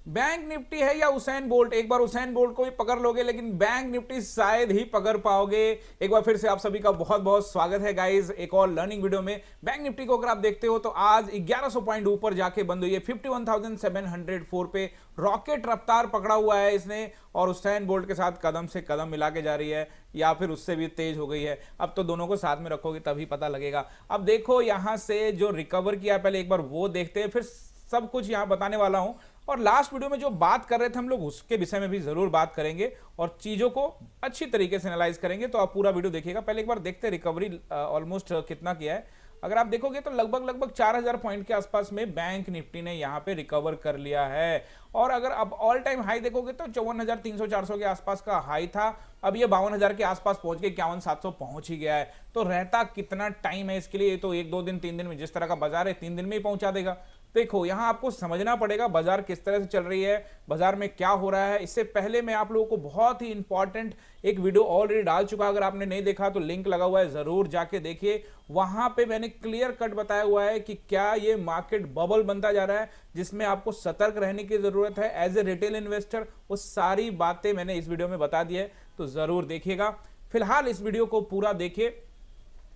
Bank Nifty है या Usain bolt, एक बार उसेन बोल्ट को भी पकड़ लोगे लेकिन बैंक निफ्टी शायद ही पकड़ पाओगे। एक बार फिर से आप सभी का बहुत बहुत स्वागत है गाइस एक और लर्निंग वीडियो में। बैंक निफ्टी को अगर आप देखते हो तो आज 1100 पॉइंट ऊपर जाके बंद हुई है 51,704 पे। रॉकेट रफ्तार पकड़ा हुआ है इसने और उसेन बोल्ट के साथ कदम से कदम मिला के जा रही है या फिर उससे भी तेज हो गई है। अब तो दोनों को साथ में रखोगे तभी पता लगेगा। अब देखो यहां से जो रिकवर किया पहले एक बार वो देखते हैं, फिर सब कुछ यहां बताने वाला हूं। और लास्ट वीडियो में जो बात कर रहे थे हम लोग उसके विषय में भी जरूर बात करेंगे और चीजों को अच्छी तरीके से एनालाइज करेंगे। तो आप पूरा वीडियो देखिएगा। पहले एक बार देखते हैं रिकवरी ऑलमोस्ट कितना किया है। अगर आप देखोगे तो लगभग 4000 पॉइंट के आसपास में बैंक निफ्टी ने यहां पे रिकवर कर लिया है। और अगर अब ऑल टाइम हाई देखोगे तो 54,300-400 के आसपास का हाई था, अब ये 52,000 के आसपास पहुंच के 51,700 पहुंच ही गया है। तो रहता कितना टाइम है इसके लिए, तो 1-2 दिन 3 दिन में, जिस तरह का बाजार है 3 दिन में ही पहुंचा देगा। देखो यहां आपको समझना पड़ेगा बाजार किस तरह से चल रही है, बाजार में क्या हो रहा है। इससे पहले मैं आप लोगों को बहुत ही इंपॉर्टेंट एक वीडियो ऑलरेडी डाल चुका, अगर आपने नहीं देखा तो लिंक लगा हुआ है, जरूर जाके देखिए। वहां पे मैंने क्लियर कट बताया हुआ है कि क्या ये मार्केट बबल बनता जा रहा है जिसमें आपको सतर्क रहने की जरूरत है एज ए रिटेल इन्वेस्टर। वो सारी बातें मैंने इस वीडियो में बता दी है, तो जरूर देखिएगा। फिलहाल इस वीडियो को पूरा देखिए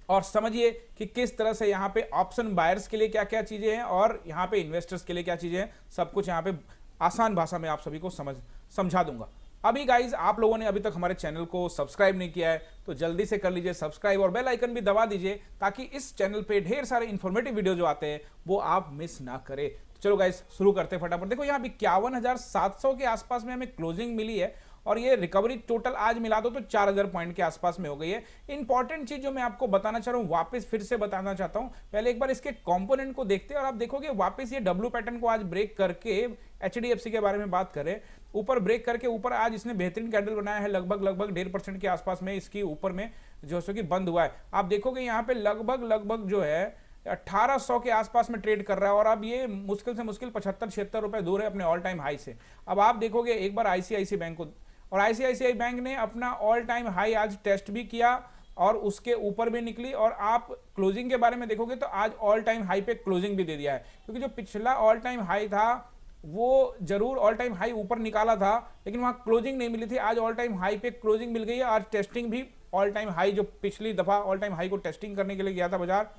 और समझिए कि किस तरह से यहाँ पे ऑप्शन बायर्स के लिए क्या क्या चीजें हैं और यहाँ पे इन्वेस्टर्स के लिए क्या चीजें हैं। सब कुछ यहाँ पे आसान भाषा में आप सभी को समझा दूंगा। अभी गाइज आप लोगों ने अभी तक हमारे चैनल को सब्सक्राइब नहीं किया है तो जल्दी से कर लीजिए सब्सक्राइब और बेल आइकन भी दबा दीजिए ताकि इस चैनल पे ढेर सारे इंफॉर्मेटिव वीडियो जो आते हैं वो आप मिस ना करें। तो चलो गाइज शुरू करते हैं फटाफट। देखो यहाँ 51,700 के आसपास में हमें क्लोजिंग मिली है और ये रिकवरी टोटल आज मिला दो तो 4000 पॉइंट के आसपास में हो गई है। इंपॉर्टेंट चीज जो मैं आपको बताना चाह रहा हूं, वापस फिर से बताना चाहता हूं, पहले एक बार इसके कंपोनेंट को देखते हैं और आप देखोगे वापस ये डब्ल्यू पैटर्न को आज ब्रेक करके एचडीएफसी के बारे में बात करें, ऊपर ब्रेक करके ऊपर आज इसने बेहतरीन कैंडल बनाया है। लगभग 1.5% के आसपास में इसकी ऊपर में जो कि बंद हुआ है। आप देखोगे यहाँ पे लगभग जो है 1800 के आसपास में ट्रेड कर रहा है और अब ये मुश्किल से मुश्किल 75-76 रुपए दूर है अपने ऑल टाइम हाई से। अब आप देखोगे एक बार आईसीआईसी बैंक को, और आईसीआईसीआई बैंक ने अपना ऑल टाइम हाई आज टेस्ट भी किया और उसके ऊपर भी निकली। और आप क्लोजिंग के बारे में देखोगे तो आज ऑल टाइम हाई पे क्लोजिंग भी दे दिया है, क्योंकि जो पिछला ऑल टाइम हाई था वो जरूर ऑल टाइम हाई ऊपर निकाला था लेकिन वहां क्लोजिंग नहीं मिली थी। आज ऑल टाइम हाई पे क्लोजिंग मिल गई है। आज टेस्टिंग भी ऑल टाइम हाई, जो पिछली दफा ऑल टाइम हाई को टेस्टिंग करने के लिए गया था बाजार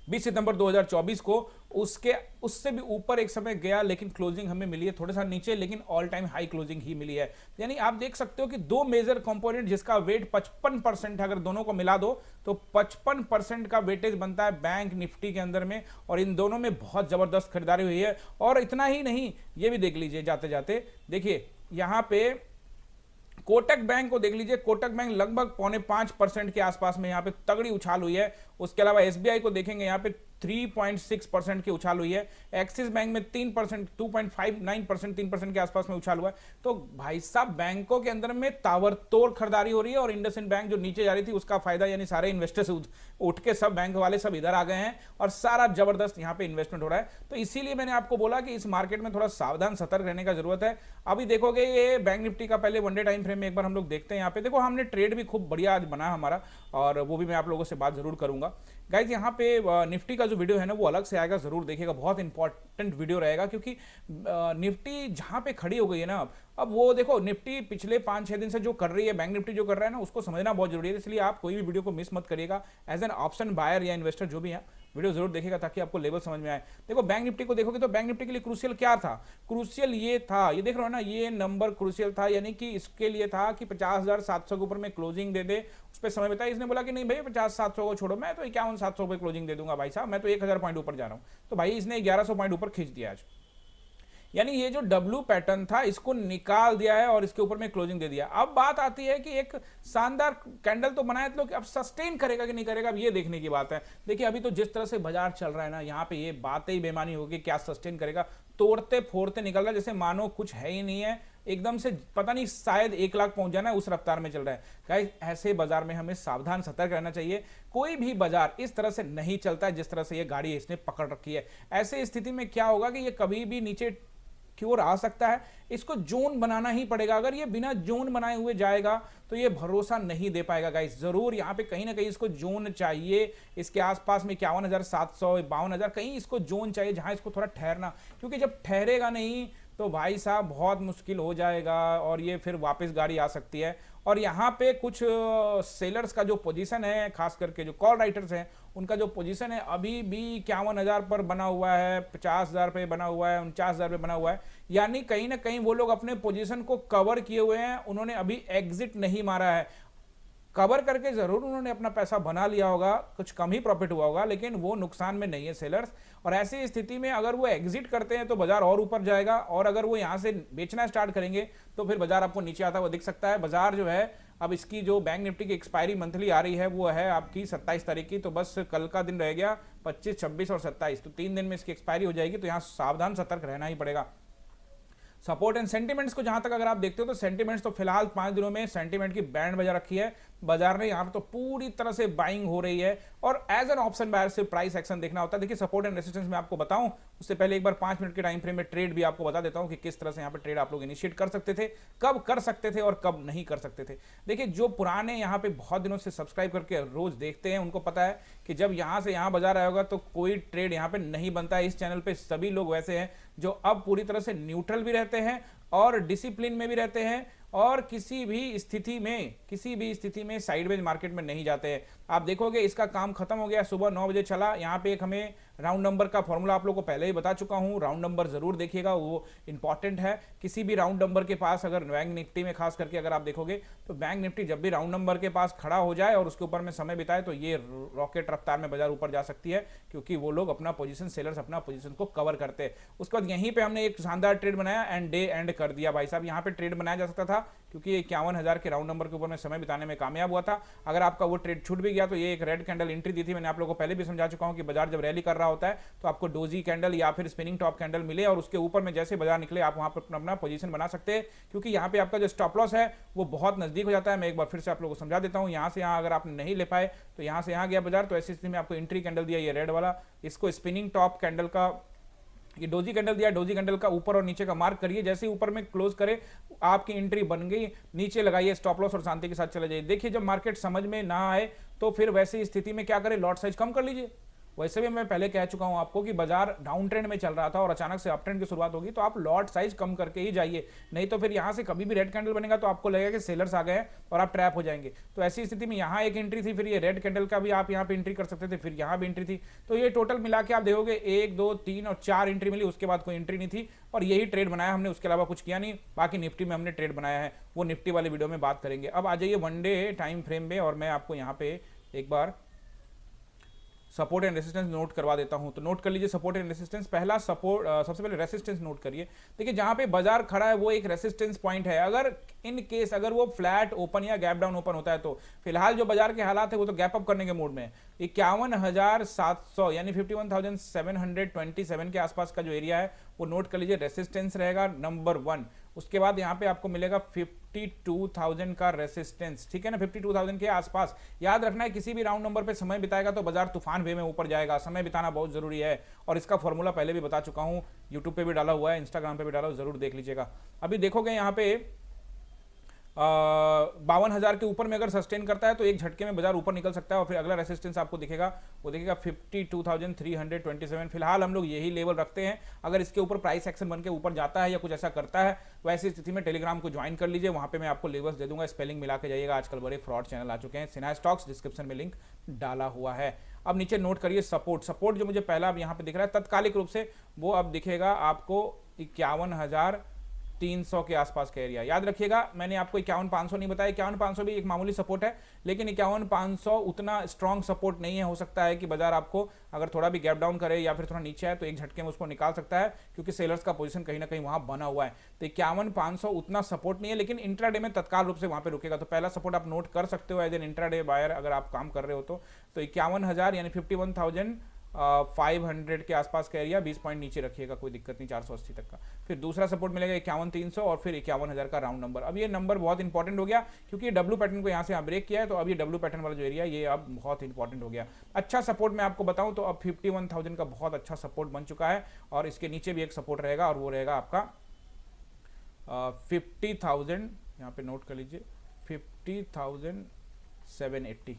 20 सितंबर 2024 को, उससे भी ऊपर एक समय गया लेकिन क्लोजिंग हमें मिली है थोड़ा सा नीचे, लेकिन ऑल टाइम हाई क्लोजिंग ही मिली है। यानी आप देख सकते हो कि दो मेजर कंपोनेंट जिसका वेट 55% है, अगर दोनों को मिला दो तो 55% का वेटेज बनता है बैंक निफ्टी के अंदर में। और इन दोनों में बहुत जबरदस्त खरीदारी हुई है। और इतना ही नहीं, ये भी देख लीजिए जाते जाते, देखिए यहां पे कोटक बैंक को देख लीजिए। कोटक बैंक लगभग 4.5% के आसपास में यहाँ पे तगड़ी उछाल हुई है। उसके अलावा एसबीआई को देखेंगे यहाँ पे 3.6% की उछाल हुई है। एक्सिस बैंक में 3%, 2.59%, 3% के आसपास में उछाल हुआ है। तो भाई साहब बैंकों के अंदर में ताबड़तोड़ खरीदारी हो रही है और इंडसइंड बैंक जो नीचे जा रही थी उसका फायदा, यानी सारे इन्वेस्टर्स उठ के सब बैंक वाले सब इधर आ गए हैं और सारा जबरदस्त यहाँ पे इन्वेस्टमेंट हो रहा है। तो इसीलिए मैंने आपको बोला कि इस मार्केट में थोड़ा सावधान सतर्क रहने का जरूरत है। अभी देखोगे ये बैंक निफ्टी का पहले वनडे टाइम फ्रेम में एक बार हम लोग देखते हैं। यहाँ पे देखो हमने ट्रेड भी खूब बढ़िया आज बना हमारा और वो भी मैं आप लोगों से बात जरूर करूंगा। गाइज यहाँ पे निफ्टी का जो वीडियो है ना वो अलग से आएगा, जरूर देखिएगा, बहुत इंपॉर्टेंट वीडियो रहेगा। क्योंकि निफ्टी जहां पे खड़ी हो गई है ना अब वो देखो निफ्टी पिछले 5-6 दिन से जो कर रही है, बैंक निफ्टी जो कर रहा है ना, उसको समझना बहुत जरूरी है। इसलिए आप कोई भी वीडियो को मिस मत करिएगा। एज एन ऑप्शन बायर या इन्वेस्टर जो भी है वीडियो जरूर देखिएगा ताकि आपको लेवल समझ में आए। देखो बैंक निफ्टी को देखोगे तो बैंक निफ्टी के लिए क्रूशियल क्या था, क्रूशियल ये था, ये देख रहे हो ना, ये नंबर क्रूशियल था। यानी कि इसके लिए था कि 50,700 के ऊपर में क्लोजिंग दे दे। उस पर समय बताया, इसने बोला कि नहीं भाई 50,700 को छोड़ो, मैं तो 51,700 पे क्लोजिंग दे दूंगा भाई साहब, मैं तो 1000 पॉइंट ऊपर जा रहा हूं। तो भाई इसने 1100 पॉइंट ऊपर खींच दिया आज। यानी ये जो डब्ल्यू पैटर्न था इसको निकाल दिया है और इसके ऊपर में क्लोजिंग दे दिया। अब बात आती है कि एक शानदार कैंडल तो बनाया तो अब सस्टेन करेगा कि नहीं करेगा, अब ये देखने की बात है। देखिए अभी तो जिस तरह से बाजार चल रहा है ना, यहाँ पे ये बातें ही बेमानी होगी, क्या सस्टेन करेगा, तोड़ते फोड़ते निकल रहा है जैसे मानो कुछ है ही नहीं है, एकदम से पता नहीं शायद 1 लाख पहुंच जाना है उस रफ्तार में चल रहा है। गाइस ऐसे बाजार में हमें सावधान सतर्क रहना चाहिए। कोई भी बाजार इस तरह से नहीं चलता है जिस तरह से ये गाड़ी इसने पकड़ रखी है। ऐसे स्थिति में क्या होगा कि ये कभी भी नीचे की ओर आ सकता है। इसको जोन बनाना ही पड़ेगा, अगर ये बिना जोन बनाए हुए जाएगा तो ये भरोसा नहीं दे पाएगा गाइस। जरूर यहाँ पे कहीं ना कहीं इसको जोन चाहिए, इसके आसपास में 51,700 52,000 कहीं इसको जोन चाहिए जहां इसको थोड़ा ठहरना, क्योंकि जब ठहरेगा नहीं तो भाई साहब बहुत मुश्किल हो जाएगा और ये फिर वापस गाड़ी आ सकती है। और यहाँ पे कुछ सेलर्स का जो पोजीशन है, खास करके जो कॉल राइटर्स हैं, उनका जो पोजीशन है अभी भी 51,000 पर बना हुआ है, 50,000 पे बना हुआ है, 49,000 पे बना हुआ है। यानी कहीं ना कहीं वो लोग अपने पोजीशन को कवर किए हुए हैं, उन्होंने अभी एग्जिट नहीं मारा है। कवर करके जरूर उन्होंने अपना पैसा बना लिया होगा, कुछ कम ही प्रॉफिट हुआ होगा, लेकिन वो नुकसान में नहीं है सेलर्स। और ऐसी स्थिति में अगर वो एग्जिट करते हैं तो बाजार और ऊपर जाएगा, और अगर वो यहां से बेचना स्टार्ट करेंगे तो फिर बाजार आपको नीचे आता हुआ दिख सकता है। बाजार जो है अब इसकी जो बैंक निफ्टी की एक्सपायरी मंथली आ रही है वो है आपकी 27 तारीख की, तो बस कल का दिन रह गया 25, 26 और 27, तो 3 दिन में इसकी एक्सपायरी हो जाएगी। तो यहाँ सावधान सतर्क रहना ही पड़ेगा। सपोर्ट एंड सेंटिमेंट्स को जहां तक अगर आप देखते हो तो सेंटिमेंट्स तो फिलहाल 5 दिनों में सेंटिमेंट की बैंड बजा रखी है बाजार ने, यहां पर तो पूरी तरह से बाइंग हो रही है। और एज एन ऑप्शन बायर से प्राइस एक्शन देखना होता है। देखिए सपोर्ट एंड रेजिस्टेंस में आपको बताऊं उससे पहले एक बार 5 मिनट के टाइम फ्रेम में ट्रेड भी आपको बता देता हूं कि किस तरह से यहां पे ट्रेड आप लोग इनिशिएट कर सकते थे, कब कर सकते थे और कब नहीं कर सकते थे। देखिए जो पुराने यहां पे बहुत दिनों से सब्सक्राइब करके रोज देखते हैं उनको पता है कि जब यहां से यहां बाजार आएगा तो कोई ट्रेड यहां पे नहीं बनता है। इस चैनल पे सभी लोग वैसे हैं जो अब पूरी तरह से न्यूट्रल भी रहते हैं और डिसिप्लिन में भी रहते हैं और किसी भी स्थिति में साइडवेज मार्केट में नहीं जाते हैं। आप देखोगे इसका काम खत्म हो गया, सुबह 9 बजे चला। यहाँ पे एक हमें राउंड नंबर का फॉर्मूला आप लोगों को पहले ही बता चुका हूँ, राउंड नंबर जरूर देखिएगा, वो इंपॉर्टेंट है। किसी भी राउंड नंबर के पास अगर बैंक निफ्टी में खास करके अगर आप देखोगे तो बैंक निफ्टी जब भी राउंड नंबर के पास खड़ा हो जाए और उसके ऊपर में समय बिताए तो ये रॉकेट रफ्तार में बाजार ऊपर जा सकती है, क्योंकि वो लोग अपना पोजीशन, सेलर्स अपना पोजीशन को कवर करते हैं। उसके बाद यहीं पे हमने एक शानदार ट्रेड बनाया एंड डे एंड कर दिया भाई साहब। यहाँ पे ट्रेड बनाया जा सकता था क्योंकि 51,000 के राउंड नंबर के ऊपर में समय बिताने में कामयाब हुआ था। अगर आपका वो ट्रेड छूट भी गया तो ये एक रेड कैंडल एंट्री दी थी। मैंने आप लोगों को पहले भी समझा चुका हूं कि बाजार जब रैली कर रहा होता है तो आपको डोजी कैंडल या फिर स्पिनिंग टॉप कैंडल मिले और उसके ऊपर में जैसे बाजार निकले आप वहां पर अपना पोजीशन बना सकते हैं, क्योंकि यहाँ पे आपका जो स्टॉप लॉस है वो बहुत नजदीक हो जाता है। मैं एक बार फिर से आप लोगों को समझा देता हूँ। यहाँ से यहाँ अगर आपने नहीं ले पाए तो यहाँ से यहाँ गया बाजार, तो ऐसी स्थिति में आपको एंट्री कैंडल दिया ये रेड वाला, इसको स्पिनिंग टॉप कैंडल का ये डोजी कैंडल दिया, डोजी कैंडल का ऊपर और नीचे का मार्क करिए, जैसे ही ऊपर में क्लोज करे आपकी एंट्री बन गई, नीचे लगाइए स्टॉप लॉस और शांति के साथ चले जाइए। देखिए जब मार्केट समझ में ना आए तो फिर वैसी स्थिति में क्या करें, लॉट साइज कम कर लीजिए। वैसे भी मैं पहले कह चुका हूं आपको कि बाजार डाउन ट्रेंड में चल रहा था और अचानक से अप ट्रेंड की शुरुआत होगी तो आप लॉट साइज कम करके ही जाइए, नहीं तो फिर यहां से कभी भी रेड कैंडल बनेगा तो आपको लगेगा कि सेलर्स आ गए हैं और आप ट्रैप हो जाएंगे। तो ऐसी स्थिति में यहां एक एंट्री थी, फिर ये रेड कैंडल का भी आप यहां पे एंट्री कर सकते थे, फिर यहां भी एंट्री थी। तो ये टोटल मिला के आप देखोगे 1 2 3 और 4 एंट्री मिली, उसके बाद कोई एंट्री नहीं थी और यही ट्रेड बनाया हमने, उसके अलावा कुछ किया नहीं। बाकी निफ्टी में हमने ट्रेड बनाया है, वो निफ्टी वाली वीडियो में बात करेंगे। अब आ जाइए वन डे टाइम फ्रेम में और मैं आपको यहाँ पे एक बार सपोर्ट एंड रेसिस्टेंस नोट करवा देता हूं। तो नोट कर लीजिए सपोर्ट एंड रेसिस्टेंस। पहला सपोर्ट, सबसे पहले रेसिस्टेंस नोट करिए। देखिए जहां पे बाजार खड़ा है वो एक रेसिस्टेंस पॉइंट है। अगर इन केस अगर वो फ्लैट ओपन या गैप डाउन ओपन होता है तो फिलहाल जो बाजार के हालात है वो तो गैप अप करने के मोड में है। 51,700 यानी 51,727 के आसपास का जो एरिया है वो नोट कर लीजिए, रेसिस्टेंस रहेगा नंबर 1। उसके बाद यहाँ पे आपको मिलेगा 52,000 का रेसिस्टेंस, ठीक है ना, 52,000 के आसपास। याद रखना है किसी भी राउंड नंबर पे समय बिताएगा तो बाजार तूफान वे में ऊपर जाएगा, समय बिताना बहुत जरूरी है और इसका फॉर्मूला पहले भी बता चुका हूं, यूट्यूब पे भी डाला हुआ है, इंस्टाग्राम पे भी डाला हुआ, जरूर देख लीजिएगा। अभी देखोगे यहाँ पे 52,000 के ऊपर में अगर सस्टेन करता है तो एक झटके में बाजार ऊपर निकल सकता है और फिर अगला रेसिस्टेंस आपको दिखेगा, वो दिखेगा 52,327। फिलहाल हम लोग यही लेवल रखते हैं। अगर इसके ऊपर प्राइस एक्शन बन के ऊपर जाता है या कुछ ऐसा करता है तो ऐसी स्थिति में टेलीग्राम को ज्वाइन कर लीजिए, वहां पे मैं आपको लेवल्स दे दूंगा, स्पेलिंग मिला के जाइएगा। आजकल बड़े फ्रॉड चैनल आ चुके हैं। सिन्हा स्टॉक्स डिस्क्रिप्शन में लिंक डाला हुआ है। अब नीचे नोट करिए सपोर्ट जो मुझे पहला अब यहाँ पे दिख रहा है तत्कालिक रूप से, वो अब दिखेगा आपको 51,300 के आसपास का एरिया। याद रखिएगा मैंने आपको 51,500 नहीं बताया, 51,500 भी एक मामूली सपोर्ट है, लेकिन 51,500 उतना स्ट्रॉन्ग सपोर्ट नहीं है। हो सकता है कि बाजार आपको अगर थोड़ा भी गैप डाउन करे या फिर थोड़ा नीचे आए तो एक झटके में उसको निकाल सकता है, क्योंकि सेलर्स का पोजीशन कहीं ना कहीं वहां बना हुआ है। तो 51,500 उतना सपोर्ट नहीं है, लेकिन इंट्राडे में तत्काल रूप से वहां पे रुकेगा। तो पहला सपोर्ट आप नोट कर सकते हो एज एन इंट्राडे बायर अगर आप काम कर रहे हो तो 51,000 यानी 51,500 के आसपास का एरिया 20 पॉइंट नीचे रखिएगा, कोई दिक्कत नहीं, 480 तक का। फिर दूसरा सपोर्ट मिलेगा 51,300 और फिर 51,000 का राउंड नंबर। अब ये नंबर बहुत इंपॉर्टेंट हो गया क्योंकि डब्ल्यू पैटर्न को यहाँ से ब्रेक किया है, तो अब ये डब्ल्यू पैटर्न वाला जो एरिया ये अब बहुत इंपॉर्टेंट हो गया। अच्छा सपोर्ट मैं आपको बताऊं तो अब 51,000 का बहुत अच्छा सपोर्ट बन चुका है और इसके नीचे भी एक सपोर्ट रहेगा और वो रहेगा आपका 50,000, यहाँ पे नोट कर लीजिए 50,780।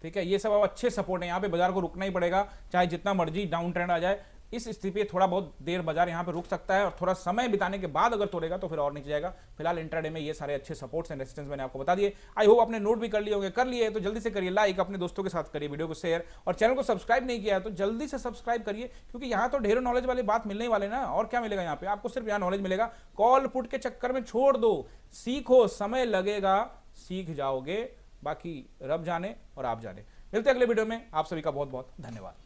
ठीक है, ये सब अब अच्छे सपोर्ट है, यहाँ पे बाजार को रुकना ही पड़ेगा, चाहे जितना मर्जी डाउन ट्रेंड आ जाए। इस स्थिति पे थोड़ा बहुत देर बाजार यहाँ पे रुक सकता है और थोड़ा समय बिताने के बाद अगर तोड़ेगा तो फिर और नीचे जाएगा। फिलहाल इंट्राडे में ये सारे अच्छे सपोर्ट्स एंड रेजिस्टेंस मैंने आपको बता दिए। आई होप आपने नोट भी कर लिए होंगे, कर लिए तो जल्दी से करिए लाइक, अपने दोस्तों के साथ करिए वीडियो को शेयर, और चैनल को सब्सक्राइब नहीं किया तो जल्दी से सब्सक्राइब करिए, क्योंकि यहाँ तो ढेरों नॉलेज वाली बात मिलने वाले ना। और क्या मिलेगा यहाँ पे आपको? सिर्फ यहाँ नॉलेज मिलेगा। कॉल पुट के चक्कर में छोड़ दो, सीखो, समय लगेगा, सीख जाओगे, बाकी रब जाने और आप जाने। मिलते हैं अगले वीडियो में, आप सभी का बहुत बहुत धन्यवाद।